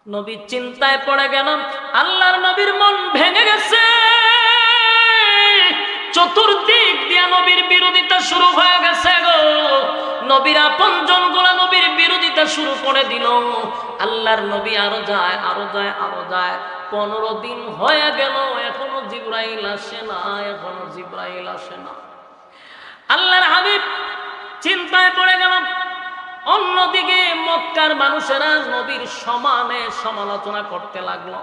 নবী চিন্তায় পড়ে গেল, আল্লাহর নবীর মন ভেঙে গেছে। চতুর্দিক দিয়ে নবীর বিরোধিতা শুরু হয়ে গেছে গো। নবীর আপনজন গুলা নবীর বিরোধিতা শুরু করে দিল। আল্লাহর নবী আরো যায়, আরো যায়, আরো যায়। 15 দিন হয়ে গেল, এখনো জিবরাইল আসে না, এখনো জিবরাইল আসে না। আল্লাহর হাবিব চিন্তায় পড়ে গেল। অন্যদিকে মক্কার মানুষেরা নবীর সমানে সমালোচনা করতে লাগলো।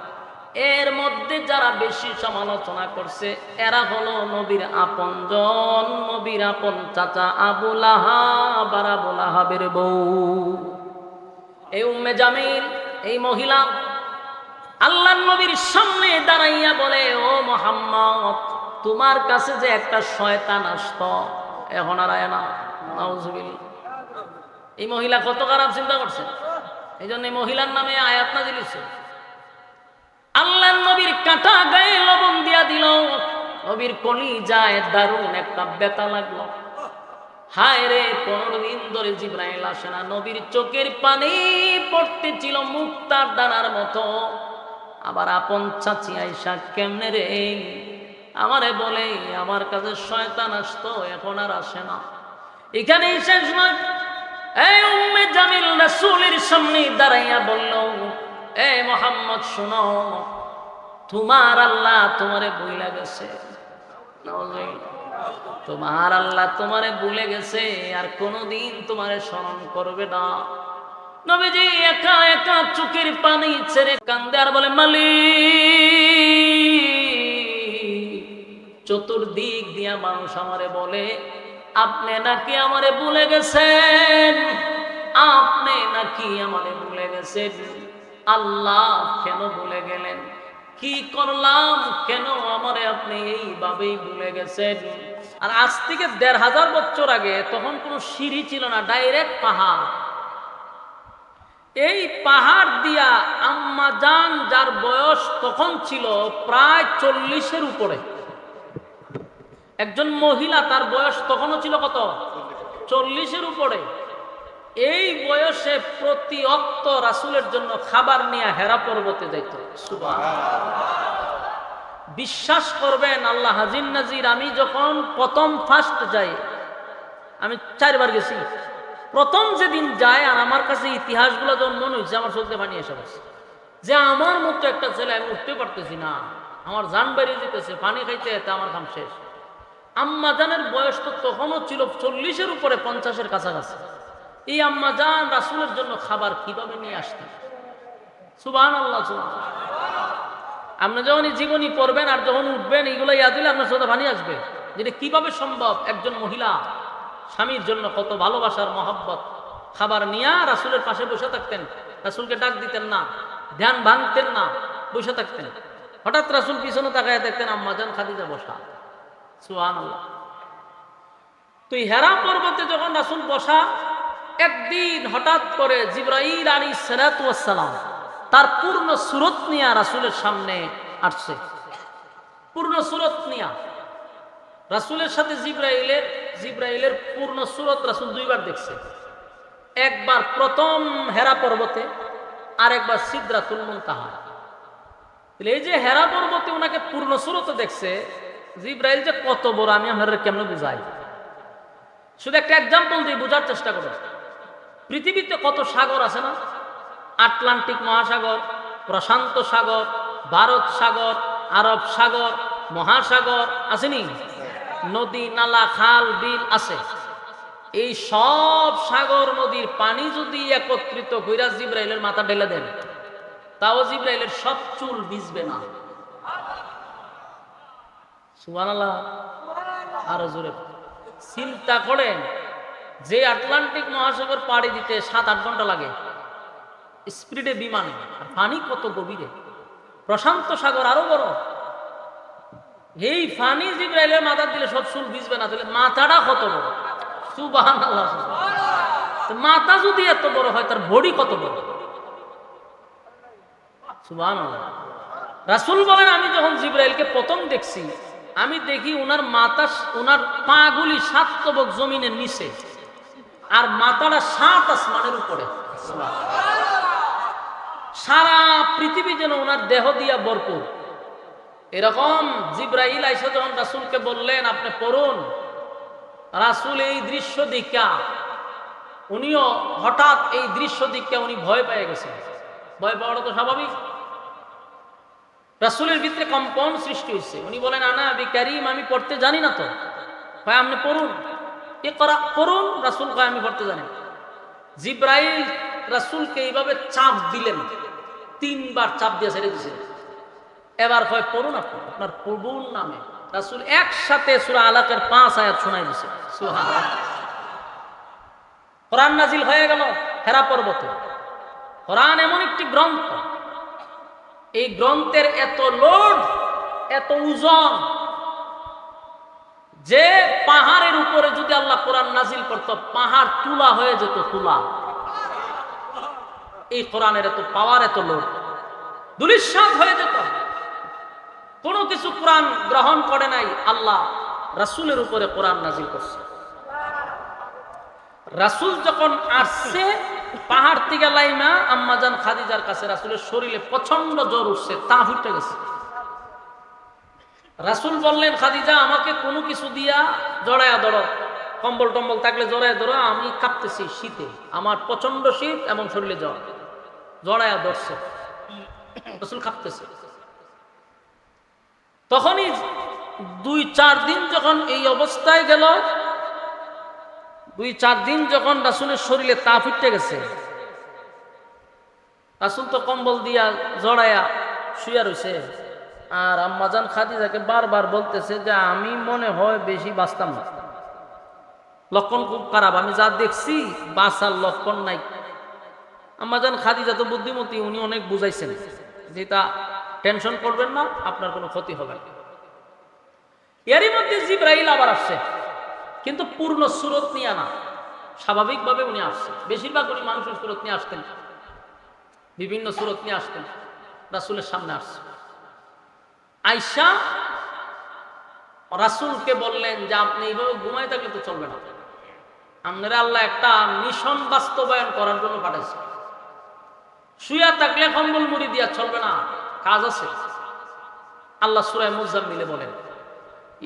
এর মধ্যে যারা বেশি সমালোচনা করছে এরা হলো নবীর আপনজন, নবীর আপন চাচা আবু লাহাব আর আবু লাহাবের বউ। এই উম্মে জামিল, এই মহিলা আল্লাহর নবীর সামনে দাঁড়াইয়া বলে, ও মুহাম্মদ, তোমার কাছে যে একটা শয়তান আসতো, এখন আর আয় না। নাউজুবিল্লাহ। এই মহিলা কত খারাপ চিন্তা করছে, এই জন্য এই মহিলার নামে আয়াত নাযিল হইছে। আল্লাহর নবীর কাটা গায়ে লবণ দিয়া দিল, নবীর কলিজায় দারুণ একটা ব্যথা লাগলো। হায় রে, 15 দিন ধরে জিবরাইল আসে না। নবীর চোখের পানি পড়তেছিল মুক্তার দানার মতো। আবার আপন চাচি আয়েশা কেমনে রে আমারে বলে, আমার কাছে শয়তান আসতো, এখন আর আসে না। এখানেই শেষ নয়। এই উম্মে জামিল রাসূলের সামনে দাঁড়াইয়া বলল, এ মুহাম্মদ শোনো, তোমার আল্লাহ তোমারে ভুলে গেছে। তোমার আল্লাহ তোমারে ভুলে গেছে, আর কোনোদিন তোমারে স্মরণ করবে না। নবীজি একা একা চোখের পানি ছেড়ে কান্দে আর বলে, মালিক, চতুর্দিক দিয়া মানুষ আমারে বলে আপনি নাকি আমারে ভুলে গেছেন, আপনি নাকি আমারে ভুলে গেছেন। আল্লাহ কেন ভুলে গেলেন? কি করলাম, কেন আমারে আপনি এইভাবেই ভুলে গেছেন? আর আজ থেকে 1500 বছর আগে তখন কোনো সিঁড়ি ছিল না, ডাইরেক্ট পাহাড়। এই পাহাড় দিয়া আম্মা জান, যার বয়স তখন ছিল প্রায় 40-এর উপরে, একজন মহিলা, তার বয়স তখনও ছিল কত? 40-এর উপরে। এই বয়সে প্রতি অক্ত রাসূলের জন্য খাবার নিয়ে হেরা পর্বতে যাইত। বিশ্বাস করবেন, আল্লাহ হাজির নাজির, আমি যখন প্রথম ফার্স্ট যাই, আমি 4 বার গেছি। প্রথম যেদিন যায় আর আমার কাছে ইতিহাসগুলো যখন মনে হয়েছে, আমার চোখে পানি এসে গেছে যে আমার মতো একটা ছেলে, আমি উঠতে পারতেছি না, আমার জান বেরিয়ে যেতেছে, পানি খাইতে যেতে আমার কাম শেষ। আম্মা জানের বয়স তো তখনও ছিল 40-এর উপরে, 50-এর কাছাকাছি। এই আম্মা জান রাসূলের জন্য খাবার কিভাবে নিয়ে আসতেন? সুবহানাল্লাহ, সুবহানাল্লাহ। আপনি যখন এই জীবনী পড়বেন আর যখন উঠবেন, এইগুলো ইয়াদ দিলে আপনার চোখে পানি আসবে, যেটা কিভাবে সম্ভব। একজন মহিলা স্বামীর জন্য কত ভালোবাসার মহব্বত, খাবার নিয়ে রাসূলের পাশে বসে থাকতেন, রাসূলকে ডাক দিতেন না, ধ্যান ভাঙতেন না, বসে থাকতেন। হঠাৎ রাসূল পিছনে তাকায় দেখতেন আম্মা জান খাদিজা বসা। সুবহানাল্লাহ। তো হেরা পর্বতে যখন রাসূল বসা, একদিন হঠাৎ করে জিবরাইল আলাইহিস সালাতু ওয়াস সালাম তার পূর্ণ সূরত নিয়ে রাসূলের সামনে আসছে। পূর্ণ সূরত নিয়ে রাসূলের সাথে জিবরাইলের পূর্ণ সূরত রাসূল 2 বার দেখছে। একবার প্রথম হেরা পর্বতে, আর একবার সিদরাতুল মুনতাহা। এই যে হেরা পর্বতে ওনাকে পূর্ণ সূরত দেখছে, জিবরাইল যে কত বড় আমি আপনাদের কেমনে বুঝাই। শুধু একটা এক্সাম্পল দিয়ে বোঝার চেষ্টা করো। পৃথিবীতে কত সাগর আছে না? আটলান্টিক মহাসাগর, প্রশান্ত সাগর, ভারত সাগর, আরব সাগর, মহাসাগর আসেনি? নদী নালা খাল বিল আছে। এই সব সাগর নদীর পানি যদি একত্রিত কইরা জিবরাইলের মাথা ঢেলে দেন, তাও জিবরাইলের সব চুল ভিজবে না। সুবহানাল্লাহ। আরো জোরে চিন্তা করেন, যে আটলান্টিক মহাসাগর পাড়ি দিতে 7-8 ঘন্টা লাগে স্পিডে বিমানে, আর পানি কত গভীরে। প্রশান্ত সাগর আরো বড়। এই পানি জিবরাইলের মাথা দিলে সব চুল ভিজবে না, তাহলে মাথাটা কত বড়। সুবহানাল্লাহ। মাথা যদি এত বড় হয়, তার বডি কত বড়। সুবহানাল্লাহ। রাসূল বলেন, আমি যখন জিবরাইলকে প্রথম দেখছি, আমি দেখি ওনার মাথা, ওনার পা গুলি 7 তবক জমিনের নিচে, আর মাথাটা 7 আসমানের উপরে। সারা পৃথিবী যেন ওনার দেহ দিয়া ভরপুর। এরকম জিব্রাইল আইসা যখন রাসূলকে বললেন আপনি পড়ুন, রাসূল এই দৃশ্য দেখা উনিও হঠাৎ এই দৃশ্য দেখা উনি ভয় পেয়ে গেছেন। ভয় পাওয়াটা তো স্বাভাবিক। রাসূলের ভিতরে কম্পন সৃষ্টি হয়েছে। উনি বলেন আনা বি কারীম, আমি পড়তে জানি না তো। ভাই আপনি পড়ুন, ইকরা পড়ুন। রাসূল কয় আমি পড়তে জানি না। জিব্রাইল রাসূলকে এইভাবে চাপ দিলেন, 3 বার চাপ দিয়ে ছেড়ে দিয়েছেন। এবার কয় পড়ুন আপনি আপনার প্রভুর নামে। রাসূল একসাথে সূরা আলাকের 5 আয়াত শোনাই দিয়েছে। সুবহানাল্লাহ। কোরআন নাজিল হয়ে গেল হেরা পর্বতে। কোরআন এমন একটি গ্রন্থ, এই গ্রন্থের এত লোড, এত ওজন, যে পাহাড়ের উপরে যদি আল্লাহ কোরআন নাজিল করত পাহাড় তুলা হয়ে যেত, তুলা। এই কোরআনের এত পাওয়ার, এত লোড, ধূলিসাৎ হয়ে যেত। কোনো কিছু কোরআন গ্রহণ করে নাই, আল্লাহ রাসূলের উপরে কোরআন নাজিল করছে। রাসূল যখন আসছে পাহাড় থেকে লাইমা আম্মাজান খাদিজার কাছে, রাসূলের শরীরে প্রচন্ড জ্বর উঠছে, তাপ উঠে গেছে। রাসূল বললেন খাদিজা আমাকে কোনো কিছু দিয়া জড়ায়া ধরো, কম্বল টম্বল থাকলে জড়ায়া ধরো, আমি কাঁপতেছি শীতে, আমার প্রচন্ড শীত এবং শরীরে জ্বর। জড়ায়া ধরছে, রাসূল কাঁপতেছে। তখনই 2-4 দিন যখন এই অবস্থায় গেল, 2-4 দিন যখন রাসূলের শরীরে তাপ উঠে গেছে, রাসূল তো কম্বল দিয়া জড়ায়া শুয়া রইছে। আর আম্মাজান খাদিজাকে বারবার বলতেছে যে আমি মনে হয় বেশি বাঁচতাম না, লক্ষণ খুব খারাপ, আমি যা দেখছি বাঁচার লক্ষণ নাই। আম্মাজান খাদিজা তো বুদ্ধিমতী, উনি অনেক বুঝাইছেন যে তা টেনশন করবেন না, আপনার কোনো ক্ষতি হবে না। এরই মধ্যে জিব্রাইল আবার আসছে, কিন্তু পূর্ণ সুরত নিয়ে না, স্বাভাবিকভাবে উনি আসছে। বেশিরভাগ উনি মানুষের সুরত নিয়ে আসতেন, বিভিন্ন সুরত নিয়ে আসতেন। রাসূলের সামনে আসছে, আয়েশা রাসূলকে বললেন যে আপনি এইভাবে ঘুমাই থাকলে তো চলবে না, আপনারা আল্লাহ একটা মিশন বাস্তবায়ন করার জন্য পাঠাইছে। শুয়া থাকলে কম্বল মুড়ি দিয়া চলবে না, কাজ আছে। আল্লাহ সূরা মুজাম্মিলে বলেন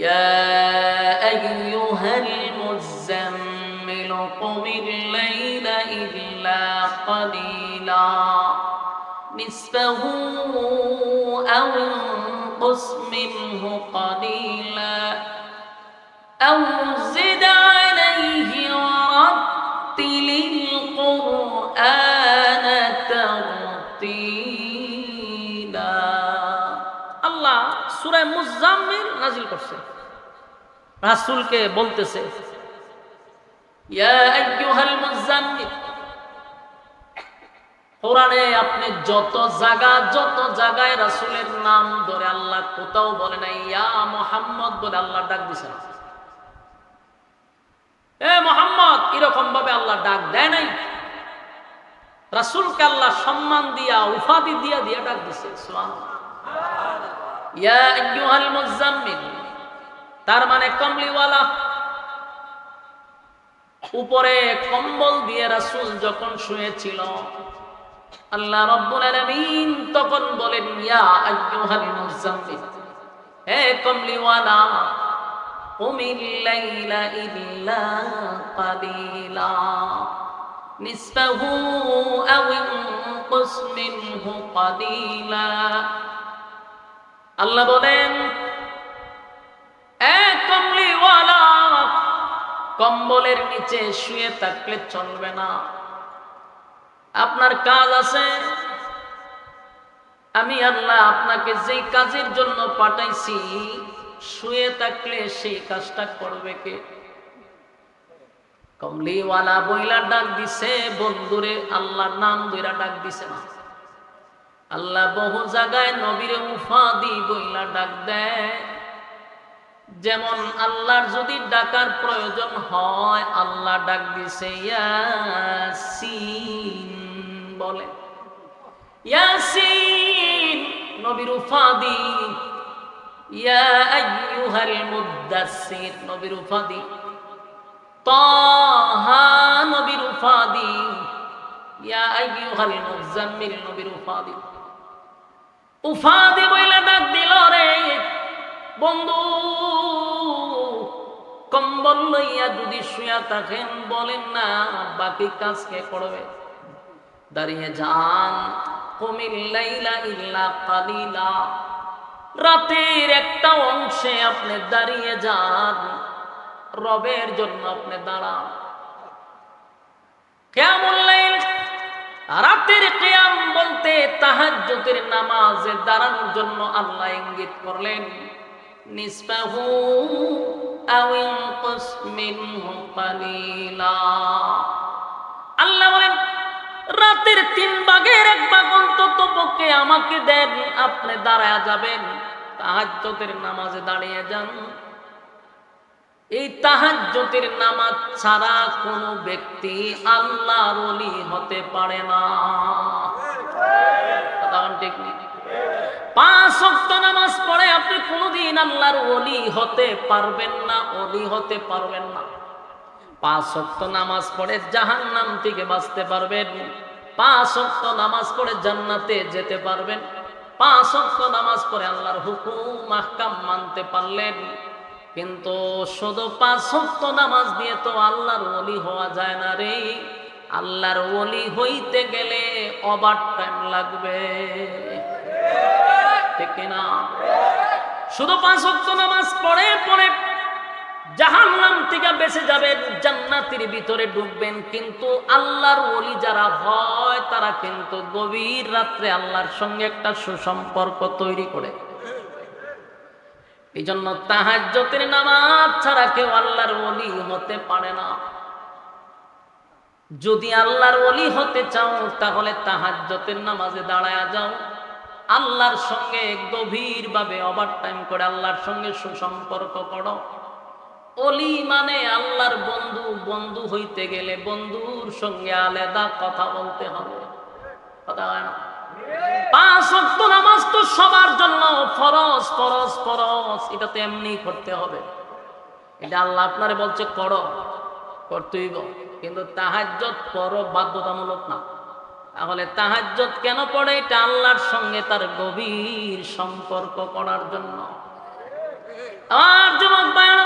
ইয়া আইয়ুহাল মুজাম্মিল কুমিল লাইলা ইল্লা কালিলা নিসফাহু আও ইনকুস মিনহু কালিলা আও জিদ আলাইহি ওয়া রাত্তিলিল কুরআনা তারতিলা। আল্লাহ সূরা মুজাম্মিল নাজিল করছে, রাসূলকে বলতেছে ইয়া আইয়ুহাল মুজাম্মিল। কোরআনে আপনি যত জায়গায় রাসূলের নাম ধরে আল্লাহ কোথাও বলে নাই ইয়া মুহাম্মদ বলে আল্লাহ ডাক দিছেন। এ মুহাম্মদ এরকম ভাবে আল্লাহ ডাক দেয় নাই। রাসূলকে আল্লাহ সম্মান দিয়া, উপাধি দিয়া দিয়া ডাক দিছে। সুবহানাল্লাহ। ইয়া আইয়ুহাল মুজাম্মিল, তার মানে কমলিওয়ালা। উপরে কম্বল দিয়ে রাসূল যখন শুয়েছিল, আল্লাহ রাব্বুল আলামিন তখন বলেন ইয়া আইয়ুহাল মুজাম্মিল, হে কমলিওয়ালা, কুমিল লাইলা ইল্লা কালিলা নিসফাহু আও ইনকুস মিনহু কালিলা। আল্লাহ বলেন এ কমলিওয়ালা, কম্বলের নিচে শুয়ে থাকলে চলবে না, আপনার কাজ আছে। আমি আল্লাহ আপনাকে যেই কাজের জন্য পাঠাইছি, শুয়ে থাকলে সেই কাজটা করবে কে? কমলিওয়ালা বইলা ডাক দিছে বন্ধুরে, আল্লাহর নাম ধইরা ডাক দিছে না। আল্লাহ বহু জায়গায় নবীরে উফাদি বইলা ডাক দেয়। যেমন আল্লাহর যদি ডাকার প্রয়োজন হয়, আল্লাহ ডাক দিছে ইয়াসিন বলে, ইয়াসিন নবীর উফাদি। ইয়া আইয়ুহাল মুদ্দাসসির নবীর উফাদি। তাহা নবীর উফাদি। ইয়া আইয়ুহাল মুযাম্মিল, নবীর উফাদি উফাদি বইলা ডাক দিল, রে বন্ধু, কম্বল লইয়া যদি শুয়া থাকেন বলেন না, বাকি কাজ কে করবে? দাঁড়িয়ে যান। কুমিল লাইলা ইল্লা কালিলা, রাতের একটা অংশে আপনি দাঁড়িয়ে যান, রবের জন্য আপনি দাঁড়ান। কিয়ামুল লাইল, রাতের কিয়াম বলতে তাহাজ্জুদের নামাজে দাঁড়ানোর জন্য আল্লাহ ইঙ্গিত করলেন। নিসফাহু আও ইনকুস মিনহু কালিলা, আল্লাহ বলেন রাতের 3 ভাগের 1 ভাগ অন্তত পক্ষে আমাকে দেন, আপনি দাঁড়ায়া যাবেন, তাহাজ্জুদের নামাজে দাঁড়িয়ে যান। এই তাহাজ্জুদের নামাজ ছাড়া কোনো ব্যক্তি আল্লাহর ওলি হতে পারে না। কথা ঠিক নেই? 5 ওয়াক্ত নামাজ পড়ে আপনি কোনোদিন আল্লাহর ওলি হতে পারবেন না, ওলি হতে পারবেন না। 5 ওয়াক্ত নামাজ পড়ে জাহান্নাম থেকে বাঁচতে পারবেন, 5 ওয়াক্ত নামাজ পড়ে জান্নাতে যেতে পারবেন, 5 ওয়াক্ত নামাজ পড়ে আল্লাহর হুকুম আহকাম মানতে পারলেন। কিন্তু শুধু 5 ওয়াক্ত নামাজ দিয়ে তো আল্লাহর ওলি হওয়া যায় না রে। আল্লাহর ওলি হইতে গেলে ওভার টাইম লাগবে, ঠিক না? শুধু 5 ওয়াক্ত নামাজ পড়ে পড়ে জাহান্নাম থেকে বেঁচে যাবেন, জান্নাতের ভিতরে ঢুকবেন, কিন্তু আল্লাহর ওলি যারা হয় তারা কিন্তু গভীর রাত্রে আল্লাহর সঙ্গে একটা সুসম্পর্ক তৈরি করে। এই জন্য তাহাজ্জুদের নামাজ ছাড়া কেউ আল্লাহর ওলি হতে পারে না। যদি আল্লাহর ওলি হতে চাও তাহলে তাহাজ্জুদের নামাজে দাঁড়ায়া যাও, আল্লাহর সঙ্গে গভীরভাবে ওভারটাইম করে আল্লাহর সঙ্গে সুসম্পর্ক করো। ওলি মানে আল্লাহর বন্ধু, বন্ধু হইতে গেলে বন্ধুর সঙ্গে আলাদা কথা বলতে হবে, কথা হয় না? 5 ওয়াক্ত নামাজ তো সবার জন্য ফরজ, ফরজ, ফরজ, এটা তো এমনি করতে হবে। এটা আল্লাহ আপনারে বলছে করো, করতেই গো, কিন্তু তাহাজ্জুদ পড়ো বাধ্যতামূলক না। তাহলে তাহাজ্জুদ কেন পড়ে? এটা আল্লাহর সঙ্গে তার গভীর সম্পর্ক করার জন্য। আর যুবক ভাইরা,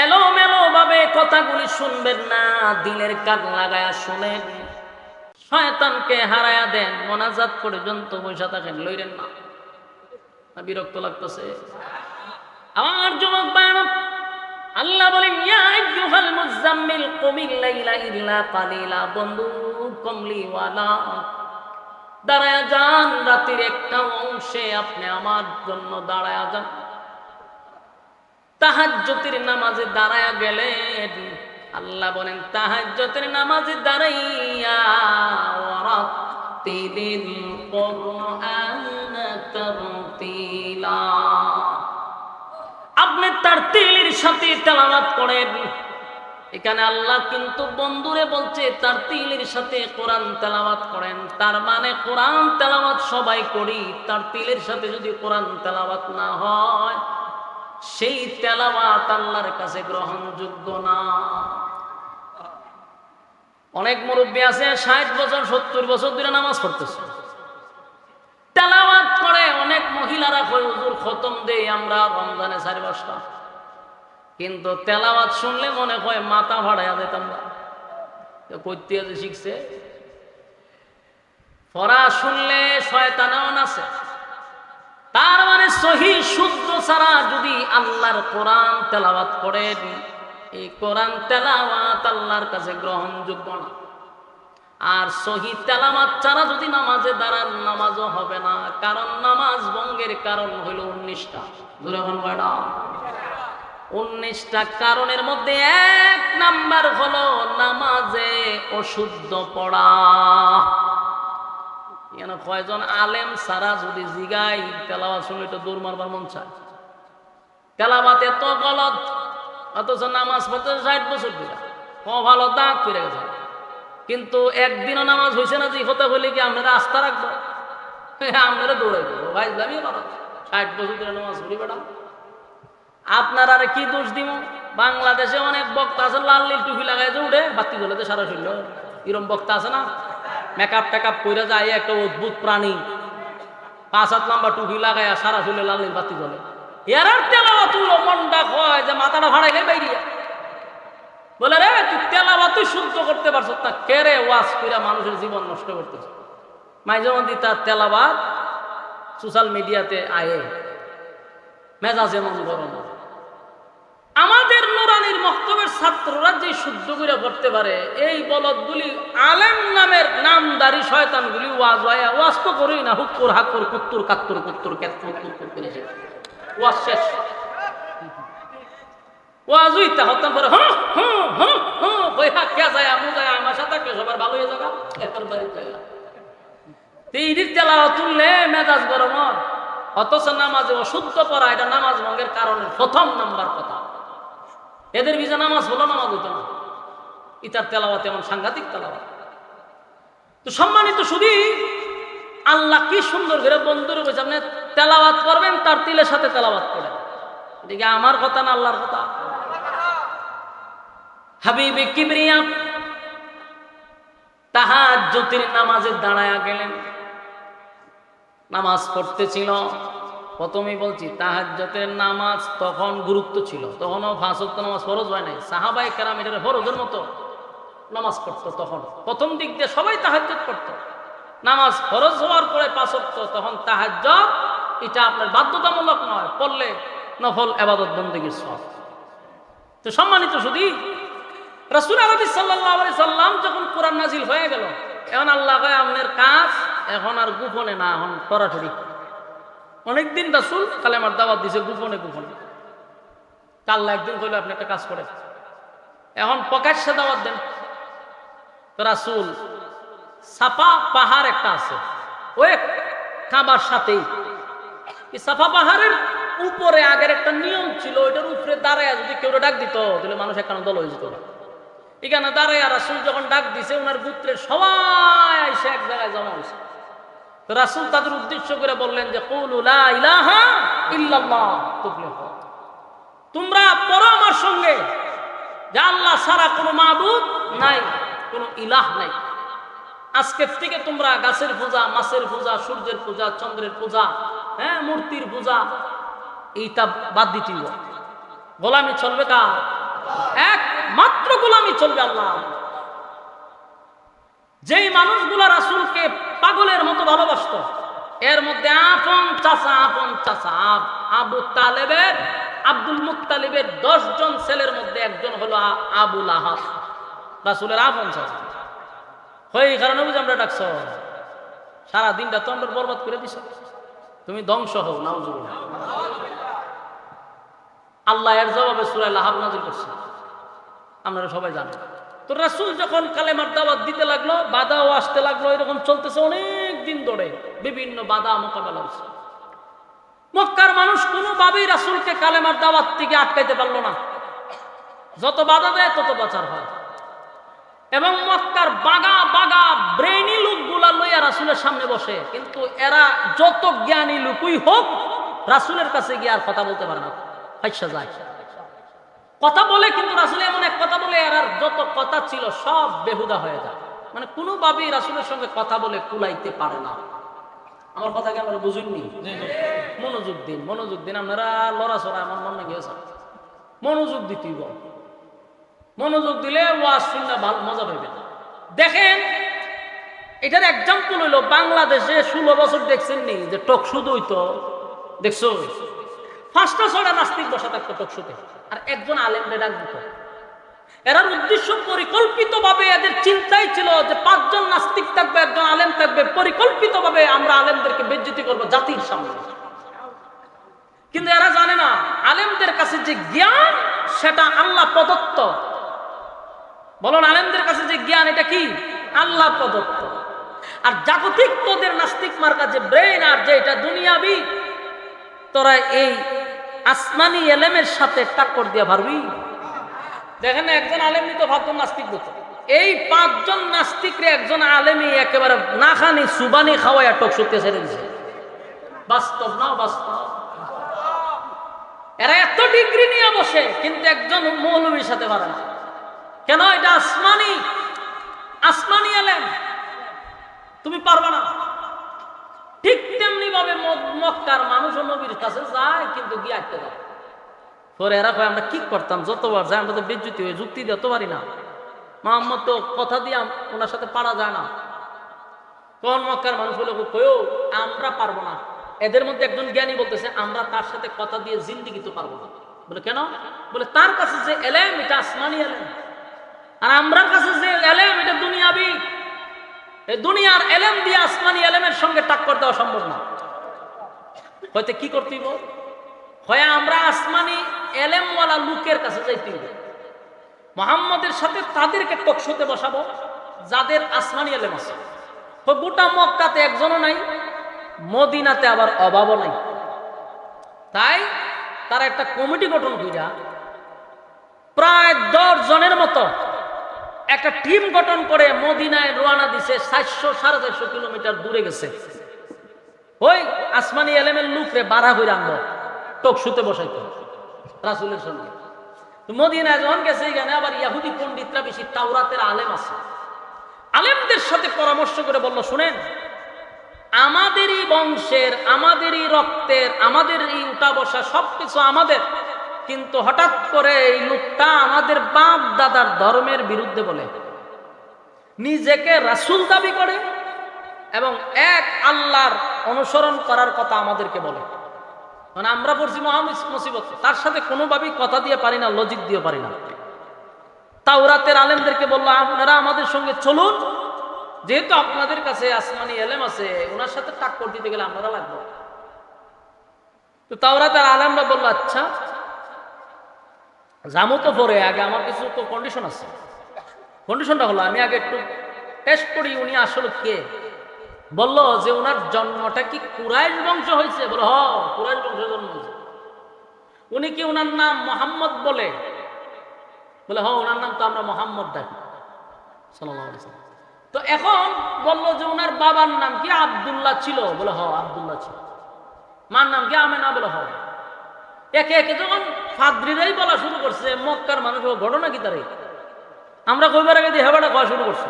এলোমেলো ভাবে কথাগুলি শুনবেন না, দিলের কান লাগায়া শুনেন। শয়তানকে হারায়া দেন, মোনাজাত পর্যন্ত বসে থাকেন, লইরেন না। বিরক্ত লাগতেছে আমার যুবক ভাইরা। আল্লাহ বলেন ইয়া আইয়ুহাল মুযাম্মিল কুমিল লাইলা ইল্লা কালিলা, বন্ধু কমলিওয়ালা, দাঁড়ায়া যান, রাতের একটা অংশে আপনি আমার জন্য দাঁড়ায়া যান। তাহাজ্জুদের নামাজে দাঁড়ায়া গেলেন, আল্লাহ বলেন তাহাজ্জুদের নামাজে দাঁড়াইয়া ওয়ারাতিলিল কুরআন তারতিলা, আপনি তারতিলের সাথে তেলাওয়াত করেন। এখানে আল্লাহ কিন্তু বন্ধুরে বলছে তারতিলের সাথে কোরআন তেলাওয়াত করেন। তার মানে কোরআন তেলাওয়াত সবাই করি, তারতিলের সাথে যদি কোরআন তেলাওয়াত না হয় সেই তেলাওয়াত আল্লাহর কাছে গ্রহণযোগ্য না। অনেক মুরব্বী আছে 60 বছর 70 বছর ধরে নামাজ পড়তেছে, তেলাওয়াত করে। অনেক মহিলারা কয় হুজুর খতম দেই আমরা রমজানে 4 বছর, কিন্তু তেলাওয়াত শুনলে মনে হয় মাথা ভাড়াইয়া যেতাম না। কইতে যে শিখছে, পড়া শুনলে শয়তানও আছে। তার মানে সহি শুদ্ধ ছাড়া যদি আল্লাহর কোরআন তেলাওয়াত করেন, এই কোরআন তেলাওয়াত আল্লাহর কাছে গ্রহণযোগ্য না। আর সহি তেলাওয়াত ছাড়া যদি নামাজে দাঁড়ান, নামাজও হবে না। কারণ নামাজ ভঙ্গের কারণ হইল 19টা। ধরে কোন কয়টা? 19টা কারণের মধ্যে 1 নাম্বার হলো নামাজে অশুদ্ধ পড়া। কয়জন আলেম সারা যদি জিগাই তেলাওয়াত শুনলে তো দৌড় মারবার মন চায়। তেলাওয়াত এত গলত, অথচ নামাজ পড়তে 60 বছর ধরে ভালো দাগ ফিরে গেছে, কিন্তু একদিনও নামাজ হয়েছে না। যে কথা বলি কি আপনারা আস্থা রাখবো, আপনারা দৌড়াইবো ভাই দামি করা। 60 বছর ধরে নামাজ পড়ি বেড়া, আপনার আর কি দোষ দিব? বাংলাদেশে অনেক বক্তা আছে লাল নীল টুপি লাগাই যে উঠে বাতি জ্বলে সারা শরীর এরম বক্তা আছে না, মেকআপ টেকআপ করে যায়, একটা অদ্ভুত প্রাণী, 5 হাত লম্বা টুপি লাগায় সারা চুলে লাল বাতি জ্বলে, এরার তেলাওয়াত তুলো মনটা হয় যে মাথাটা ভাড়াইলে বাইরিয়া বলে রে তুই তেলাওয়াত তুই শুদ্ধ করতে পারছ না, কে রে ওয়াজ কইরা মানুষের জীবন নষ্ট করতেছে। মাঝে মধ্যে তার তেলাওয়াত সোশ্যাল মিডিয়াতে আয়ে মেজাজ এমন গরম। আমাদের নুরানির মক্তবের ছাত্ররা যে শুদ্ধ করে পড়তে পারে, এই বলদগুলি আলেম নামের নামদারি শয়তানগুলি ওয়াজ ওয়াজ তো করেই না, হুক্কুর হাক্কুর কুত্তুর কাত্তুর কুত্তুর কুত্তুর ওয়াজ শেষ, ওয়াজ উইতা হতাম করে হ্যাঁ হ্যাঁ হ্যাঁ হ্যাঁ কইয়া কে যায় আমু যায় আমার সাথে কে সবার ভালো হয়ে যাগা এর বাড়ি যায় তিরির তেলাওয়াত তুললে মেজাজ গরম হয়। অথচ নামাজে অশুদ্ধ পড়া এটা নামাজ ভঙ্গের কারণে প্রথম নাম্বার কথা। এদের ভিজা নামাজ হলো, নামাজ হইতো না। ইতার তেলাওয়াত এমন সাংঘাতিক তেলাওয়াত। তো সম্মানিত শুধু আল্লাহ কি সুন্দর করে বন্ধুরে বলছে, আপনি তেলাওয়াত করবেন তার তিলের সাথে তেলাওয়াত করেন। এদিকে আমার কথা না আল্লাহর কথা। হাবিবে কিবরিয়া তাহাজ্জুদের নামাজে দাঁড়ায়া গেলেন, নামাজ পড়তেছিল। প্রথমেই বলছি তাহাজ্জুদের নামাজ তখন গুরুত্ব ছিল, তখনও 5 ওয়াক্ত নামাজ ফরজ হয় নাই। সাহাবায়ে কেরাম এটা ফরজের মতো নামাজ পড়তো। তখন প্রথম দিক দিয়ে সবাই তাহাজ্জুদ পড়তো। নামাজ ফরজ হওয়ার পরে 5 ওয়াক্ত, তখন তাহাজ্জুদ এটা আপনার বাধ্যতামূলক নয়, পড়লে নফল ইবাদত বন্দেগীর সওয়াব। তো সম্মানিত শুধু রাসূল আরবি সাল্লাল্লাহু আলাইহি সাল্লাম যখন কোরআন নাজিল হয়ে গেল, এখন আল্লাহ কয় আপনার কাজ এখন আর গোপনে না, এখন সরাসরি। অনেকদিন রাসূল কালেমার দাওয়াত দিছে গোপনে গোপনে, আল্লাহ একদিন কইল আপনি একটা কাজ করেন, এখন প্রকাশ্যে দাওয়াত দেন। তো রাসূল সাফা পাহাড় একটা আছে ওই কাবার সাথেই, এই সাফা পাহাড়ের উপরে আগের একটা নিয়ম ছিল, ওইটার উপরে দাঁড়ায় যদি কেউ ডাক দিত তাহলে মানুষ একখানা দল হয়ে যেত না। এখানে দাঁড়ায় রাসূল যখন ডাক দিছে, ওনার গোত্রের সবাই এসে এক জায়গায় জমা হয়েছে। তো রাসূল তাদের উদ্দেশ্য করে বললেন যে কুলু লা ইলাহা ইল্লাল্লাহ তুফলিহু, তোমরা পড়ো আমার সঙ্গে যে আল্লাহ ছাড়া কোনো মাবুদ নাই, কোনো ইলাহ নাই। আজকের থেকে তোমরা গাছের পূজা, মাছের পূজা, সূর্যের পূজা, চন্দ্রের পূজা, হ্যাঁ মূর্তির পূজা, এইটা বাদ দিতে হবে। গোলামি চলবে কার? একমাত্র গোলামি চলবে আল্লাহ। যেই মানুষগুলা রাসূলকে পাগলের মতো ভালোবাসত, এর মধ্যে আপন চাচা আবু তালেবের, আব্দুল মুত্তালিবের 10 জন ছেলের মধ্যে একজন হলো আবু লাহাব, রাসূলের আপন চাচা। এই কারণে বুঝি আমরা ডাকছ, সারা দিনটা তন্ডর বরবাদ করে দিছ, তুমি ধ্বংস হও নাউজুবিল্লাহ। আল্লাহ এর জবাবে সূরা লাহাব নাযিল করছে, আপনারা সবাই জানেন। তো রাসূল যখন কালেমার দাওয়াত দিতে লাগলো, বাধাও আসতে লাগলো, এরকম চলতেছে অনেক দিন ধরে, বিভিন্ন বাধা মোকাবেলা হচ্ছে। মক্কার মানুষ কোনোভাবেই রাসূলকে কালেমার দাওয়াত থেকে আটকাইতে পারলো না, যত বাধা দেয় তত প্রচার হয়। এবং মক্কার বাগা বাগা ব্রেইনি লোকগুলা লইয়া রাসূলের সামনে বসে, কিন্তু এরা যত জ্ঞানী লোকই হোক রাসূলের কাছে গিয়ে আর কথা বলতে পারে না, ফাইসা যায়। কথা বলে কিন্তু রাসূল এমন এক কথা বলে এর যত কথা ছিল সব বেহুদা হয়ে যায়, মানে কোনোভাবেই রাসূলের সঙ্গে কথা বলে কুলাইতে পারে না। আমার কথা কি আপনারা বুঝুননি? মনোযোগ দিন, মনোযোগ দিন। আপনারা লড়াচড়া আমার মনে গিয়েছে, মনোযোগ দিতেই বল, মনোযোগ দিলে ওয়াজ শুনলে ভালো মজা পাইবেন। দেখেন এটার এক্সাম্পল হইলো বাংলাদেশে 16 বছর দেখছেন নি যে টক শুধু হইতো, দেখছো 5টা 6টা নাস্তিক বসা থাকতো টক শুতে, আর একজন আলেমরে ডাক দিত। এরা উদ্দেশ্য পরিকল্পিতভাবে এদের চিন্তাই ছিল যে 5 জন নাস্তিক থাকবে, একজন আলেম থাকবে, পরিকল্পিতভাবে আমরা আলেমদেরকে বেইজ্জতি করব জাতির সামনে। কিন্তু এরা জানে না আলেমদের কাছে যে জ্ঞান সেটা আল্লাহ প্রদত্ত। বলুন, আলেমদের কাছে যে জ্ঞান এটা কি? আল্লাহ প্রদত্ত। আর জাগতিক তোদের নাস্তিক মার্কা যে ব্রেইন আর যে এটা দুনিয়াবি, তোরা এই আসমানি এলেমের সাথে টাক্কর দিয়ে পারবি? দেখেন একজন আলেম নিত 5 জন নাস্তিক হতো, এই 5 জন নাস্তিকরে একজন আলেমই একেবারে না খানি সুবানি খাওয়াইয়া টক শুতে ছেড়ে দিছে। বাস্তব না বাস্তব? এরা এত ডিগ্রি নিয়ে বসে কিন্তু একজন মৌলবীর সাথে পারে না। কেন? এটা আসমানি, আসমানি এলেম, তুমি পারবা না। ঠিক তেমনি ভাবে মক্কার মানুষও নবীর কাছে যায়, কিন্তু গিয়ে আটকে যায়। পরে এরা কয় আমরা কি করতাম, যতবার যাই আমরা তো বেজ্জতি হয়ে যুক্তি দিতে পারি না, মোহাম্মদ তো কথা দিয়ে ওনার সাথে পারা যায় না। তখন মক্কার মানুষ বলে কয়ও আমরা পারবো না। এদের মধ্যে একজন জ্ঞানী বলতেছে আমরা তার সাথে কথা দিয়ে জিন্দিগি তো পারবো না। বলে কেন? বলে তার কাছে যে এলেম এটা আসমানি এলেম, আর আমরার কাছে যে এলেম এটা দুনিয়াবি। এই দুনিয়ার এলেম দিয়ে আসমানি এলেমের সঙ্গে টাক্কর দেওয়া সম্ভব না। হয়তো কি করতেই হয়, আমরা আসমানি এলেমওয়ালা লোকের কাছে যাইতে হবে। মুহাম্মদের সাথে তাদেরকে টকশোতে বসাবো যাদের আসমানি এলেম আছে। তো গোটা মক্কাতে একজনও নাই, মদিনাতে আবার অভাবও নাই। তাই তারা একটা কমিটি গঠন কইরা প্রায় 10 জনের মতো একটা টিম গঠন করে মদিনায় রওনা দিছে। 400-450 কিলোমিটার দূরে গেছে। ওই আসমানি এলেমের লোকরে বাড়া করে আনবো, টকশুতে বসাইতো রাসূলের সঙ্গে। মদিনায় যখন গেছে, এখানে আবার ইহুদি পণ্ডিতরা বেশি, তাওরাতের আলেম আছে। আলেমদের সাথে পরামর্শ করে বলল, শুনেন, আমাদেরই বংশের, আমাদেরই রক্তের, আমাদেরই উঠা বসা সবকিছু আমাদের, কিন্তু হঠাৎ করে এই লোকটা আমাদের বাপ দাদার ধর্মের বিরুদ্ধে বলে, নিজেকে রাসূল দাবি করে এবং এক আল্লাহর অনুসরণ করার কথা আমাদেরকে বলে। মানে আমরা পড়ছি মহা মুসিবত, তার সাথে কোনোভাবেই কথা দিয়ে পারি না, লজিক দিয়ে পারি না। তাওরাতের আলেমদেরকে বললো, আপনারা আমাদের সঙ্গে চলুন, যেহেতু আপনাদের কাছে আসমানি এলেম আছে, ওনার সাথে টাক্কর দিতে গেলে আপনারা লাগবে। তো তাওরাতের আলেমরা বললো, আচ্ছা যাবো তো, পরে আগে আমার কিছু তো কন্ডিশন আছে। কন্ডিশনটা হলো, আমি আগে একটু টেস্ট করি উনি আসলে কে। বললো যে ওনার জন্মটা কি কুরাইশ বংশ হয়েছে? বলো হ, কুরাইশ বংশ জন্ম হয়েছে। উনি কি ওনার নাম মোহাম্মদ বলে? বলে হ, ওনার নাম তো আমরা মোহাম্মদ ডাকি সাল্লাল্লাহু আলাইহি ওয়াসাল্লাম। তো এখন বললো যে ওনার বাবার নাম কি আব্দুল্লাহ ছিল? বলে হ, আব্দুল্লাহ ছিল। মার নাম কি আমেনা? বলে হ। একে একে যখন ফাদ্রিরাই বলা শুরু করছে, মক্কার মানুষ ঘটনা কি তারে আমরা কইবার আগে দিয়ে হেবাটা খাওয়া শুরু করছে।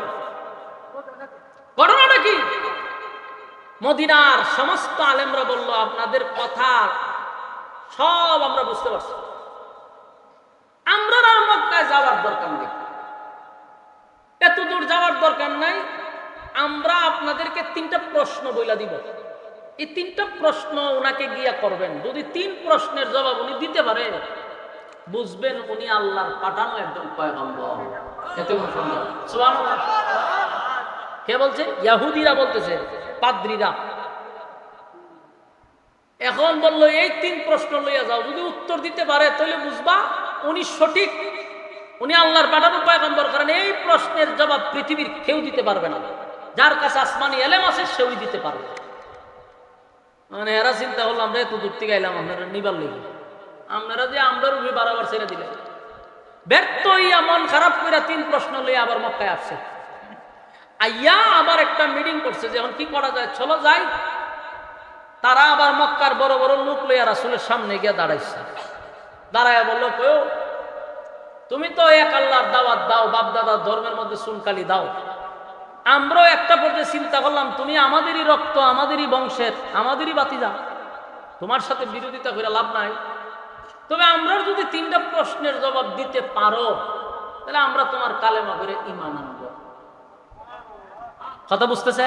ঘটনাটা কি? মদিনার সমস্ত আলেমরা বলল, আপনাদের কথা সব আমরা বুঝতে পারছি, আমরা আর মক্কায় যাওয়ার দরকার নেই, এত দূর যাওয়ার দরকার নাই। আমরা আপনাদেরকে 3টা প্রশ্ন বইলা দিব। এই 3টা প্রশ্ন ওনাকে গিয়া করবেন। যদি 3 প্রশ্নের জবাব উনি দিতে পারে, বুঝবেন উনি আল্লাহর পাঠানো একজন পয়গম্বর। এত সুন্দর, সুবহানাল্লাহ। কে বলছে? ইহুদিরা বলতেছে, পাদ্রীরা। এখন বলল, এই 3 প্রশ্ন লইয়া যাও, যদি উত্তর দিতে পারে তাহলে বুঝবা উনি সঠিক, উনি আল্লাহর পাঠানো পয়গম্বর। কারণ এই প্রশ্নের জবাব পৃথিবীর কেউ দিতে পারবে না, যার কাছে আসমানি এলেম আছে সেও দিতে পারবে। মানে এরা চিন্তা করলো, আমরা এত দূর থেকে এলাম আপনারা নিবার লেগে, আপনারা যে আমরা রুবি বারাবার ছেড়ে দিলেন। ব্যর্থ হইয়া মন খারাপ করে 3 প্রশ্ন লইয়া আবার মক্কায় আসছে। আইয়া আবার একটা মিটিং করছে যে এখন কি করা যায়, চলো যাই। তারা আবার মক্কার বড় বড় লোক লইয়া রাসূলের সামনে গিয়ে দাঁড়াইছে। দাঁড়ায় বললো, কেউ তুমি তো এক আল্লাহর দাওয়াত দাও, বাপ দাদার ধর্মের মধ্যে চুনকালি দাও। আমরাও একটা পর্যায়ে চিন্তা করলাম, তুমি আমাদেরই রক্ত, আমাদেরই বংশের, আমাদেরই বাতিজা, তোমার সাথে বিরোধিতা করে লাভ নাই। তবে আমরা যদি 3টা প্রশ্নের জবাব দিতে পারো, তাহলে আমরা তোমার কালেমা করে ঈমান আনব। কথা বুঝতেছে?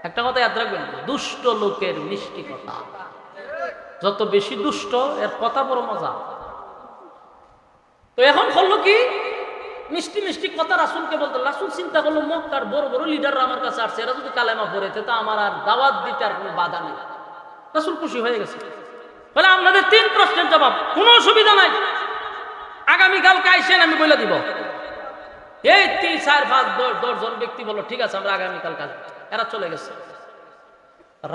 একটা কথা ইয়াদ রাখবেন, দুষ্ট লোকের মিষ্টি কথা, যত বেশি দুষ্ট এর কথা বড় মজা। তো এখন করলো কি, মিষ্টি মিষ্টি কথা রাসূলকে বলতে। রাসূল চিন্তা করলো, মক্কার বড় বড় লিডাররা আমার কাছে আসছে, এরা যদি কালেমা পড়ে তো আমার আর দাওয়াত দিতে আর কোনো বাধা নেই। রাসূল খুশি হয়ে গেছে, বলে আপনাদের 3 প্রশ্নের জবাব, কোনো অসুবিধা নাই, আগামীকালকে আইসেন, আমি বলে দিব। এই 3, 4, 5, 10 জন ব্যক্তি বললো, ঠিক আছে আমরা আগামীকাল কাজ। এরা চলে গেছে।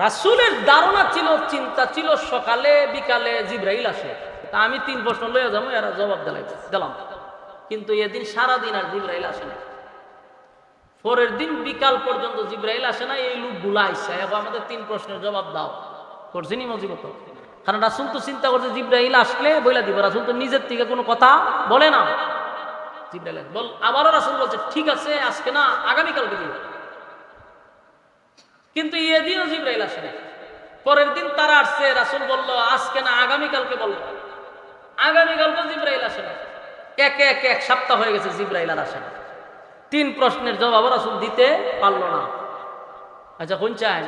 রাসূলের ধারণা ছিল, চিন্তা ছিল, সকালে বিকালে জিবরাইল আসে, তা আমি 3 প্রশ্ন লইয়া যাবো, এরা জবাব দিলাম। কিন্তু এদিন সারাদিন আর জিবরাইল আসে না। পরের দিন বিকাল পর্যন্ত জিবরাইল আসে না। এই লোকগুলা আইসা এখন আমাদের 3 প্রশ্নের জবাব দাও করছেনি মজিবত। কারণ রাসূল তো চিন্তা করছে জিবরাইল আসলে বইলা দিব, রাসূল তো নিজের থেকে কোনো কথা বলে না। জিবরাইল বল, আবারও রাসূল বলছে ঠিক আছে আজকে না আগামীকালকে দিব, কিন্তু এদিনও জিবরাইল আসে না। পরের দিন তারা আসছে, রাসূল বলল আজকে না আগামীকালকে বলবো, আগামীকালকে জিবরাইল আসে না। একে একে এক সপ্তাহ হয়ে গেছে, জিবরাইল আর আসে না। 3 প্রশ্নের জবাব রাসূল দিতে পারলো না। আচ্ছা কোন চাই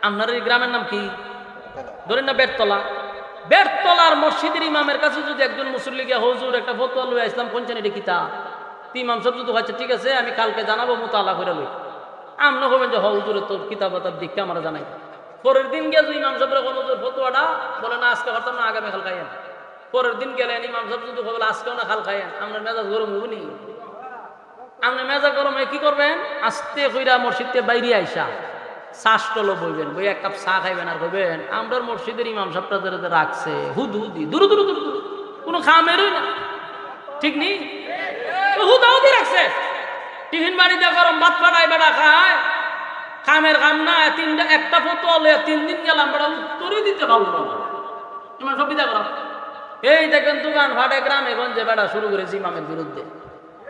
আপনার এই গ্রামের নাম কি? ধরেন না বেড়তলা, বেড়তলার মসজিদের ইমামের কাছে যদি একজন মুসল্লি গিয়ে হুজুর একটা ফতোয়া লই আসলাম কোন চান এটা কিতা, ইমাম সাহেব যদি হচ্ছে ঠিক আছে আমি কালকে জানাবো মুতালা করে লই, আপনি বলবেন যে হুজুরে তোর কিতাব দিকটা আমরা জানাই। পরের দিন গিয়ে যদি ইমাম সাহেবের কোন হুজুর ফতোয়াটা বলে না আজকে হরতাম না আগামী কাল খাইয়েন, পরের দিন গেলেন ইমাম সাহেব যদি বলে আজকেও না কাল খাইয়েন, আপনার মেজাজ গরম হইব নি? আপনি মেজাজ গরম হয়ে কি করবেন? আস্তে কইরা মসজিদে বাইরে আইসা শ্বাসটলো বইবেন, বই এক কাপ চা খাইবেন আর কইবেন আমরার মসজিদের ইমাম সাহেবটা রাখছে হুদহুদি দূর দূর দূর দূর কোনো খামেরই না, ঠিক নেই হুদাহুদি রাখছে। টিফিন বাড়িতে গরম ভাত পাঠায় বেড়া খায়, কামের কাম না, একটা ফটো হলে 3 দিন গেলাম বেড়া উত্তরই দিতে পারলো না। ইমাম সব বিদা করা, এই দেখেন দোকান ফাটে গ্রামে গঞ্জে বেড়া শুরু করেছে ইমামের বিরুদ্ধে।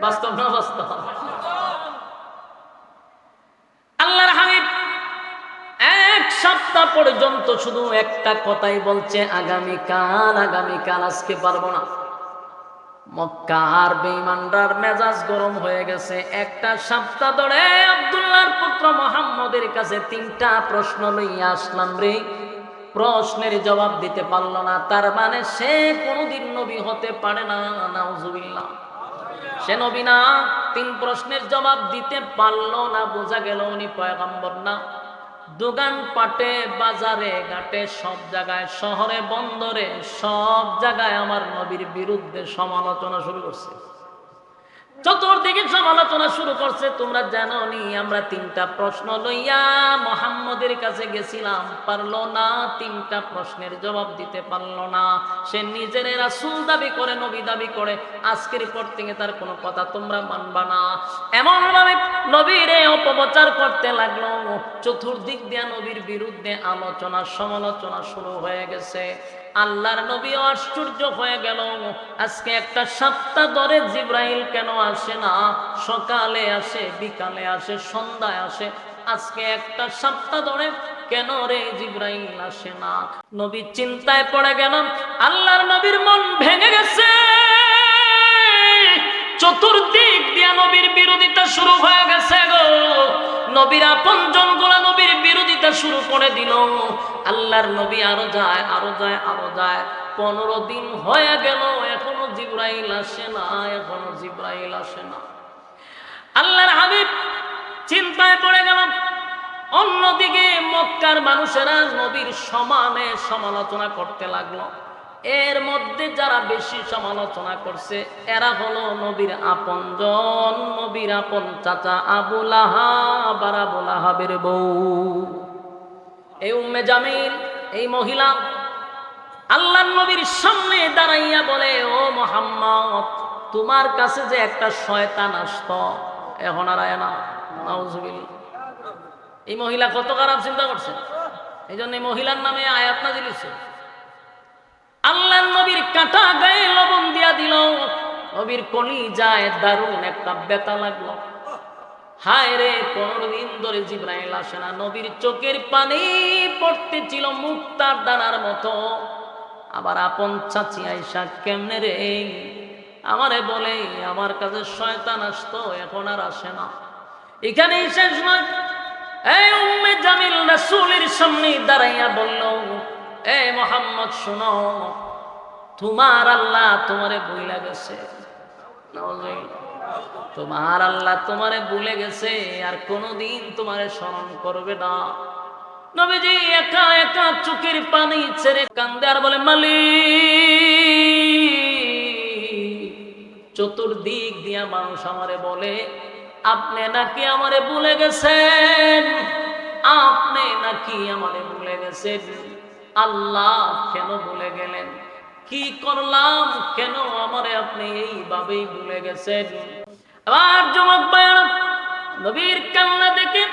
বাস্তব না বাস্তব? আল্লাহর হাবিব 1 সপ্তাহ পর্যন্ত শুধু একটা কথাই বলছে আগামীকাল আগামীকাল, আজকে পারবো না। মক্কার বেঈমানরার মেজাজ গরম হয়ে গেছে। 1 সপ্তাহ ধরে আব্দুল্লাহর পুত্র মুহাম্মদের কাছে 3টা প্রশ্ন লইয়া আসলাম রে, প্রশ্নের জবাব দিতে পারলো না। তার মানে সে কোনোদিন নবী হতে পারে না, নাউজুবিল্লাহ। সে নবী না, 3 প্রশ্নের জবাব দিতে পারলো না, বোঝা গেল উনি পয়গম্বর না। দোকান পাটে বাজারে ঘাটে সব জায়গায়, শহরে বন্দরে সব জায়গায় আমার নবীর বিরুদ্ধে সমালোচনা শুরু করছে, চতুর্দিকে সমালোচনা শুরু করছে। তোমরা জানো নি আমরা 3টা প্রশ্ন লইয়া মুহাম্মদের কাছে গেছিলাম, পারলো না, 3টা প্রশ্নের জবাব দিতে পারলো না। সে নিজের রাসূল দাবি করে, নবী দাবি করে, আজকের পর থেকে তার কোনো কথা তোমরা মানবা না। এমন ভাবে নবীরে অপপ্রচার করতে লাগলো, চতুর্দিক দিয়ে নবীর বিরুদ্ধে আলোচনা সমালোচনা শুরু হয়ে গেছে। আল্লাহর নবী আশ্চর্য হয়ে গেল, আজকে 1 সপ্তাহ ধরে জিবরাইল কেন আসে না? সকালে আসে, বিকালে আসে, সন্ধ্যায় আসে, আজকে 1 সপ্তাহ ধরে কেন রে জিবরাইল আসে না? নবী চিন্তায় পড়ে গেল, আল্লাহর নবীর মন ভেঙে গেছে। চতুর্দিক দিয়ে নবীর বিরোধিতা শুরু হয়ে গেছে গো। নবীর আপনজন গুলা নবীর বিরোধিতা শুরু করে দিল। আল্লাহর নবী আরো যায় আরো যায় আরো যায়, 15 দিন হয়ে গেল, এখনো জিবরাইল আসে না, এখনো জিবরাইল আসে না। আল্লাহর হাবিব চিন্তায় পড়ে গেল। অন্যদিকে মক্কার মানুষেরা নবীর সমানে সমালোচনা করতে লাগলো। এর মধ্যে যারা বেশি সমালোচনা করছে এরা হলো নবীর আপনজন, নবীর আপন চাচা আবু লাহাব আর আবু লাহাবের বউ এই উম্মে জামিল। এই মহিলা আল্লাহর নবীর সামনে দাঁড়াইয়া বলে, ও মুহাম্মদ, তোমার কাছে যে একটা শয়তান আসতো এখন আর আয় না। নাউজুবিল্লাহ। এই মহিলা কত খারাপ চিন্তা করছে, এই জন্য এই মহিলার নামে আয়াত নাযিল হইছে। আল্লাহর নবীর কাটা গায়ে লবণ দিয়া দিল, নবীর কলিজায় দারুণ একটা ব্যথা লাগলো। হায় রে, 15 দিন ধরে জিবরাইল আসে না। নবীর চোখের পানি পড়তেছিল মুক্তার দানার মতো। আবার আপন চাচি আয়েশা কেমনে রে আমারে বলে আমার কাছে শয়তান আসতো এখন আর আসে না। এখানেই শেষ নয়। এই উম্মে জামিল রাসূলের সামনে দাঁড়াইয়া বলল, এ মুহাম্মদ শোনো, তোমার আল্লাহ তোমারে ভুলে গেছে। তোমার আল্লাহ তোমারে ভুলে গেছে, আর কোনোদিন তোমারে স্মরণ করবে না। নবীজি একা একা চোখের পানি ছেড়ে কান্দে আর বলে, মালিক, চতুর্দিক দিয়া মানুষ আমারে বলে আপনি নাকি আমারে ভুলে গেছেন, আপনি নাকি আমারে ভুলে গেছেন। আল্লাহ কেন ভুলে গেলেন? কি করলাম কেন আমারে আপনি এইভাবেই ভুলে গেছেন? আবার যুবক ভাইরা, নবীর কান্না দেখে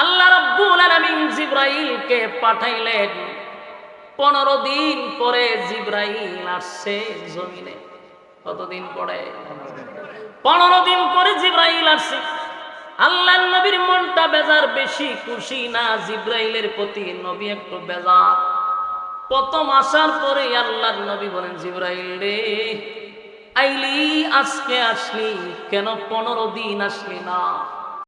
আল্লাহ রাব্বুল আলামিন জিবরাইলকে পাঠাইলেন। 15 দিন পরে জিবরাইল আসছে জমিনে। কতদিন পরে? 15 দিন পরে জিব্রাইল আসছে। আল্লাহর নবীর মনটা বেজার, বেশি খুশি না জিব্রাইলের প্রতি, নবী একটু বেজার। প্রথম আসার পরে আল্লাহর নবী বলেন, জিব্রাইল রে আইলি, আজকে আসলি কেন, 15 দিন আসলি না?